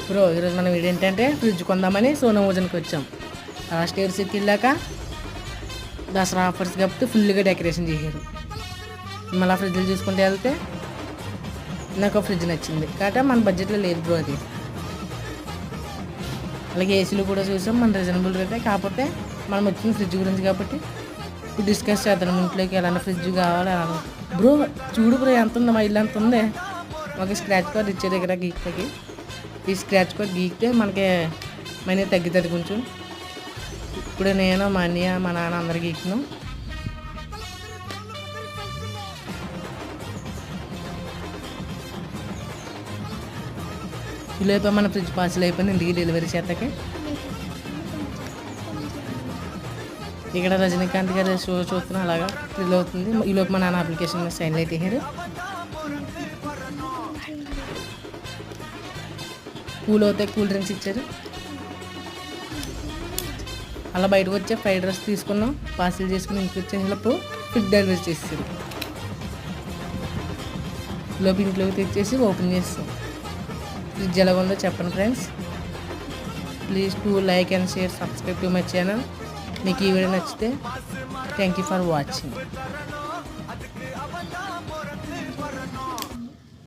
Bro ఈరోజు మనం ఏంటంటే ఫ్రిడ్జ్ కొందామని సోనమోజన్కి వచ్చాం. లాస్ట్ ఇయర్ సిటీకి వెళ్ళాక దసరా ఆఫర్స్ కాబట్టి ఫుల్గా డెకరేషన్ చేశారు. మళ్ళీ ఫ్రిడ్జ్లు చూసుకుంటూ వెళ్తే నాకు ఫ్రిడ్జ్ నచ్చింది కాబట్టి మన బడ్జెట్లో లేదు బ్రో అది. అలాగే ఏసీలు కూడా చూసాం మన రీజనబుల్ రేటే. కాకపోతే మనం వచ్చిన ఫ్రిడ్జ్ గురించి కాబట్టి డిస్కస్ చేద్దాం. ఇంట్లోకి ఎలాంటి ఫ్రిడ్జ్ కావాలి అలా. బ్రో చూడు బ్రో ఎంత ఉందో, మా ఇల్లు ఎంత ఉంది. మాకు స్క్రాచ్ కార్డ్ ఇచ్చే దగ్గర గీక్తకి ఈ స్క్రాచ్ కార్డ్ గీకితే మనకి మనీ తగ్గుతుంది కొంచెం. ఇప్పుడు నేను మా అన్నయ్య మా నాన్న అందరు గీకినాం. ఈలోపు మన ఫ్రిడ్జ్ పార్సల్ అయిపోయింది ఇంటికి డెలివరీ చేస్తాకి. ఇక్కడ రజనీకాంత్ గారు షో చూస్తున్నాం అలాగా ఫిల్ అవుతుంది. ఈలోపు మా నాన్న అప్లికేషన్ మీద సైన్ అయితే కూల్ అవుతాయి, కూల్ డ్రింక్స్ ఇచ్చారు. అలా బయటకు వచ్చే ఫ్రైడ్ రైస్ తీసుకున్నాం, పార్సిల్ చేసుకుని ఇంటికి వచ్చేటప్పుడు ఫుడ్ డెలివరీ చేస్తారు. లోపు ఇంట్లోకి తెచ్చేసి ఓపెన్ చేస్తాం. ఫ్రిడ్జ్ ఎలా ఉందో చెప్పండి friends. Please to like and share, subscribe to my channel. మీకు ఈ వీడియో నచ్చితే థ్యాంక్ యూ ఫర్ వాచింగ్.